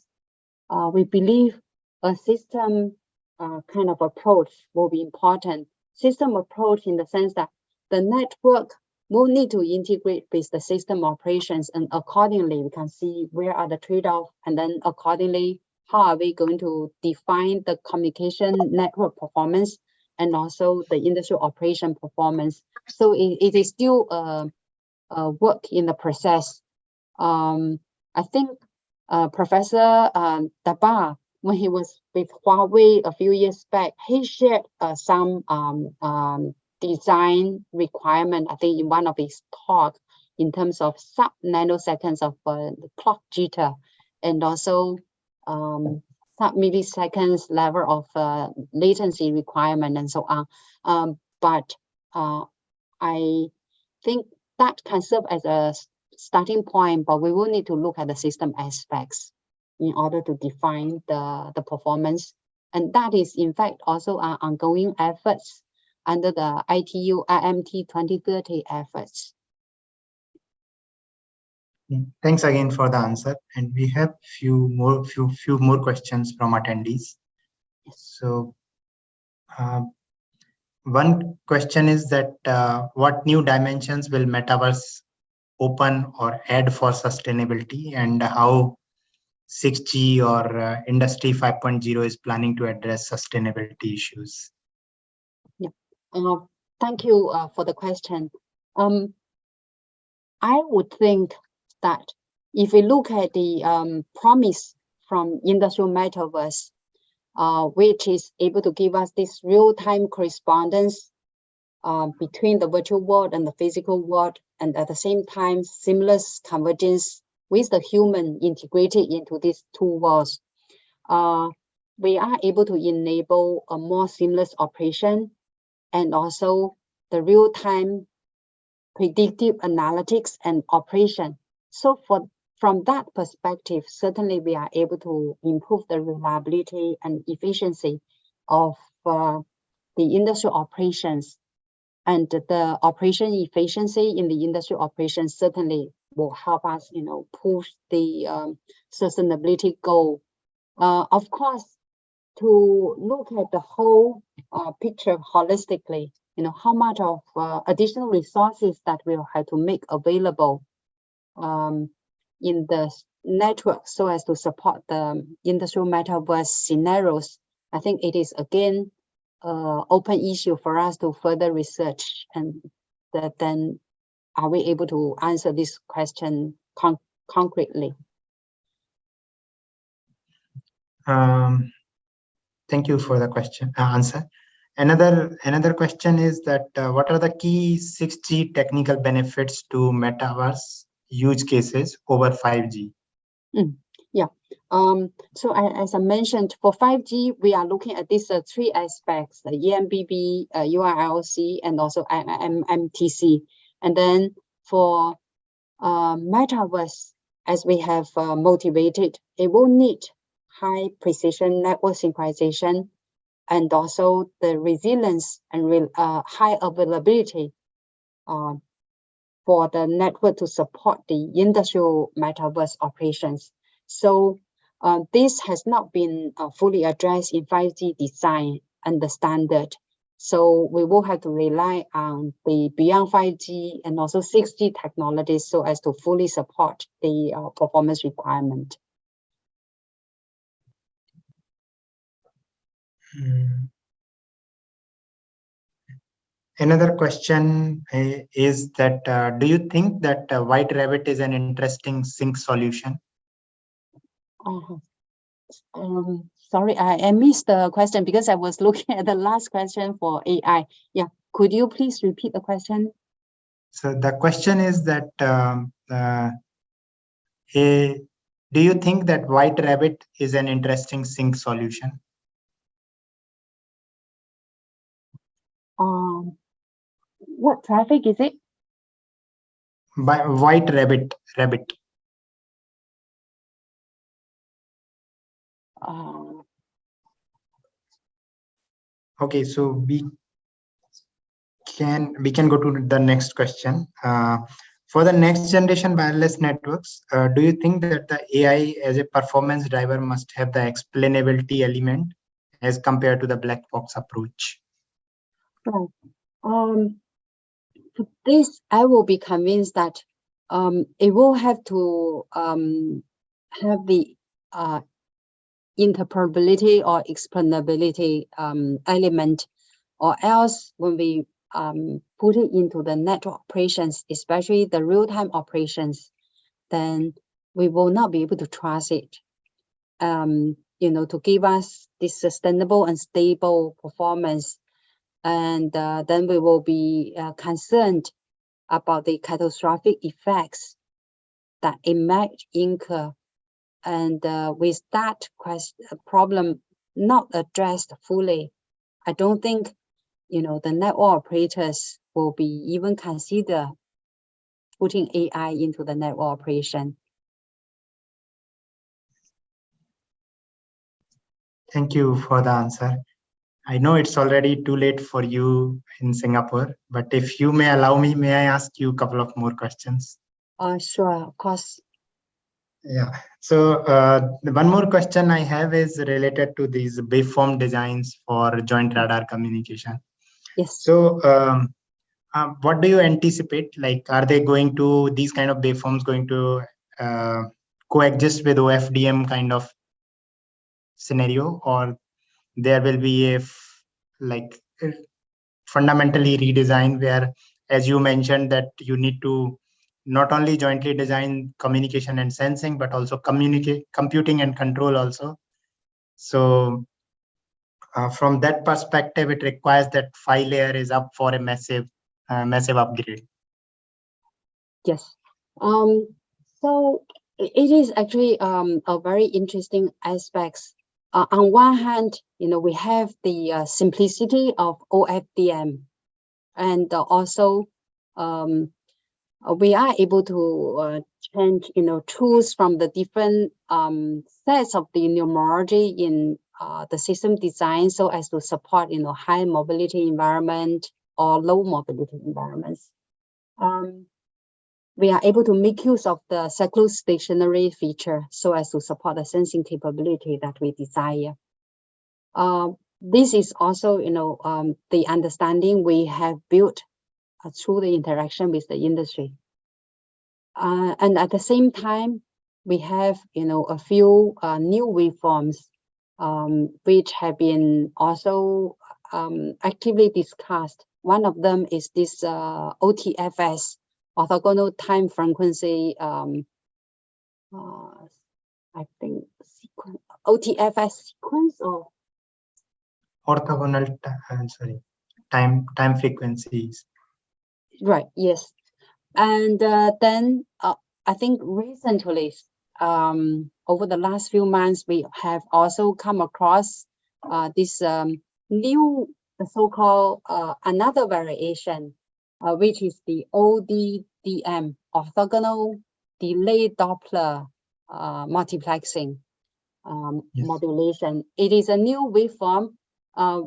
we believe a system kind of approach will be important. System approach in the sense that the network will need to integrate with the system operations, and accordingly we can see where are the trade-off, and then accordingly how are we going to define the communication network performance and also the industrial operation performance. So it is still a work in the process. I think Professor Dept, when he was with Huawei a few years back, he shared some design requirement, I think in one of his talk, in terms of sub-nanoseconds of the clock jitter, and also sub-milliseconds level of latency requirement and so on. But I think that can serve as a starting point, but we will need to look at the system aspects in order to define the performance. And that is in fact also our ongoing efforts under the ITU IMT 2030 efforts. Thanks again for the answer. And we have few more questions from attendees. So one question is that what new dimensions will Metaverse open or add for sustainability, and how 6G or Industry 5.0 is planning to address sustainability issues? Yeah, thank you for the question. I would think that if we look at the promise from industrial metaverse, which is able to give us this real-time correspondence between the virtual world and the physical world, and at the same time seamless convergence with the human integrated into these two worlds, we are able to enable a more seamless operation and also the real-time predictive analytics and operation. So from that perspective, certainly we are able to improve the reliability and efficiency of the industrial operations. And the operation efficiency in the industrial operations certainly will help us, push the sustainability goal. Of course, to look at the whole picture holistically, how much of additional resources that we'll have to make available in the network so as to support the industrial metaverse scenarios, I think it is again open issue for us to further research, and then are we able to answer this question concretely? Thank you for the answer. Another question is that what are the key 6G technical benefits to Metaverse use cases over 5G? Yeah. So as I mentioned, for 5G, we are looking at these three aspects: the eMBB, URLC, and also MTC. And then for Metaverse, as we have motivated, it will need high precision network synchronization, and also the resilience and high availability for the network to support the industrial metaverse operations. So this has not been fully addressed in 5G design and the standard. So we will have to rely on the beyond 5G and also 6G technologies so as to fully support the performance requirement. Another question is that do you think that White Rabbit is an interesting sync solution? Sorry, I missed the question because I was looking at the last question for AI. Yeah, could you please repeat the question? So the question is that do you think that White Rabbit is an interesting sync solution? What traffic is it? By white rabbit. Okay, so we can go to the next question. For the next generation wireless networks, do you think that the AI as a performance driver must have the explainability element as compared to the black box approach? Right. For this, I will be convinced that it will have to have the interpretability or explainability element, or else when we put it into the network operations, especially the real-time operations, then we will not be able to trust it, to give us this sustainable and stable performance. And then we will be concerned about the catastrophic effects that it might incur. And with that problem not addressed fully, I don't think, the network operators will be even consider putting AI into the network operation. Thank you for the answer. I know it's already too late for you in Singapore, but if you may allow me, may I ask you a couple of more questions? Sure, of course. Yeah. So one more question I have is related to these waveform designs for joint radar communication. Yes. So what do you anticipate? Like, are they going to, these kind of waveforms going to coexist with OFDM kind of scenario, or there will be a fundamentally redesign where, as you mentioned, that you need to not only jointly design communication and sensing, but also computing and control also. So from that perspective, it requires that PHY layer is up for a massive upgrade. Yes. So it is actually a very interesting aspects. On one hand, we have the simplicity of OFDM, and also we are able to change, tools from the different sets of the numerology in the system design, so as to support, high mobility environment or low mobility environments. We are able to make use of the cyclostationary feature so as to support the sensing capability that we desire. This is also, the understanding we have built through the interaction with the industry. And at the same time, we have, a few new waveforms which have been also actively discussed. One of them is this OTFS, orthogonal time frequency, I think sequence, OTFS sequence, or orthogonal time frequencies. Right. Yes. And then I think recently, over the last few months, we have also come across this new so-called another variation, which is the ODDM, orthogonal delayed Doppler multiplexing modulation. It is a new waveform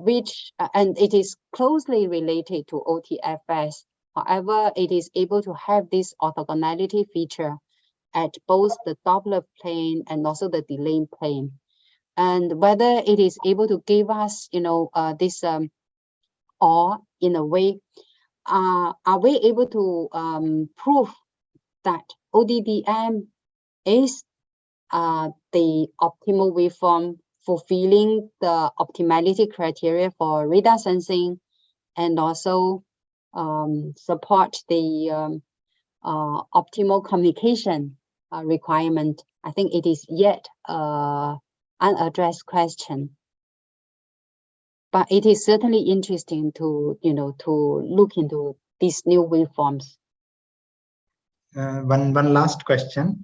which and it is closely related to OTFS. However, it is able to have this orthogonality feature at both the Doppler plane and also the delay plane. And whether it is able to give us, this or in a way, are we able to prove that ODDM is the optimal waveform fulfilling the optimality criteria for radar sensing, and also support the optimal communication requirement? I think it is yet unaddressed question, but it is certainly interesting to look into these new waveforms. One last question.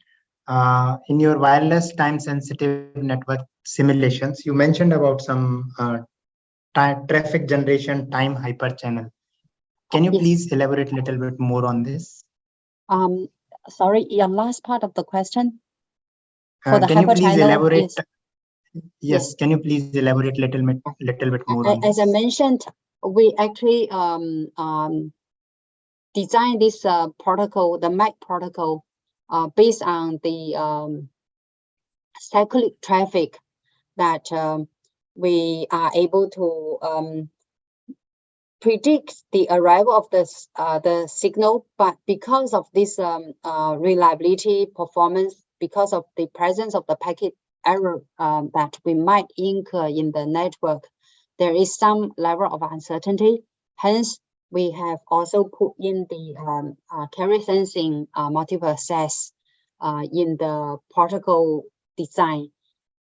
In your wireless time sensitive network simulations, you mentioned about some traffic generation time hyperchannel. Can you Yes. please elaborate a little bit more on this? Sorry, your last part of the question for the Can you please hyperchannel. elaborate? Yes. Can you please elaborate little bit more on As this? I mentioned, we actually designed this protocol, the MAC protocol, based on the cyclic traffic that we are able to predict the arrival of the signal, but because of this reliability performance, because of the presence of the packet error that we might incur in the network, there is some level of uncertainty. Hence, we have also put in the carrier sensing multiple access in the protocol design.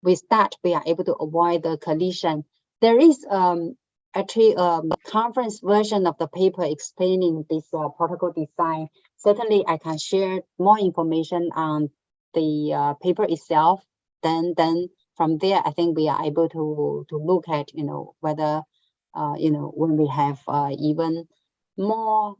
With that, we are able to avoid the collision. There is actually a conference version of the paper explaining this protocol design. Certainly, I can share more information on the paper itself. Then from there, I think we are able to look at whether when we have even more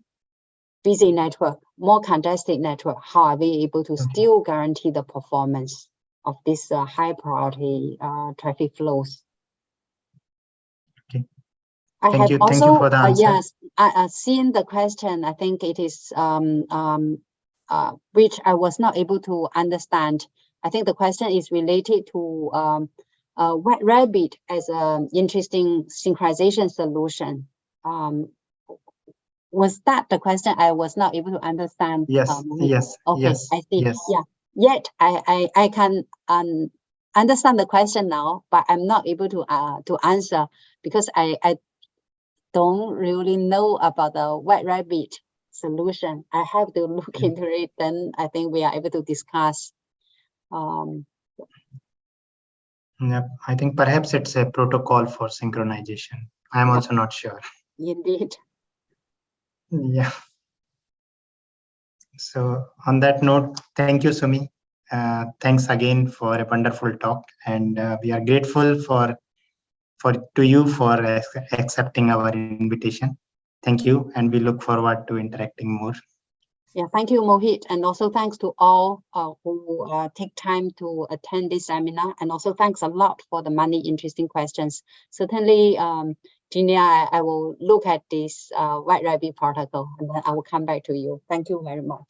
busy network, more congested network, how are we able to still guarantee the performance of this high priority traffic flows? Okay. Thank you for the answer. Yes, I seen the question. I think it is which I was not able to understand. I think the question is related to White Rabbit as an interesting synchronization solution. Was that the question? I was not able to understand. Yes. Yes. Okay, yes, I see. Yes. Yeah. Yet I can understand the question now, but I'm not able to answer because I don't really know about the White Rabbit solution. I have to look into it. Then I think we are able to discuss. Yep. I think perhaps it's a protocol for synchronization. I'm also not sure. Indeed. Yeah. So on that note, thank you, Sumei. Thanks again for a wonderful talk, and we are grateful to you for accepting our invitation. Thank you, and we look forward to interacting more. Yeah, thank you, Mohit, and also thanks to all who take time to attend this seminar, and also thanks a lot for the many interesting questions. Certainly, Ginia, I will look at this White Rabbit protocol, and then I will come back to you. Thank you very much.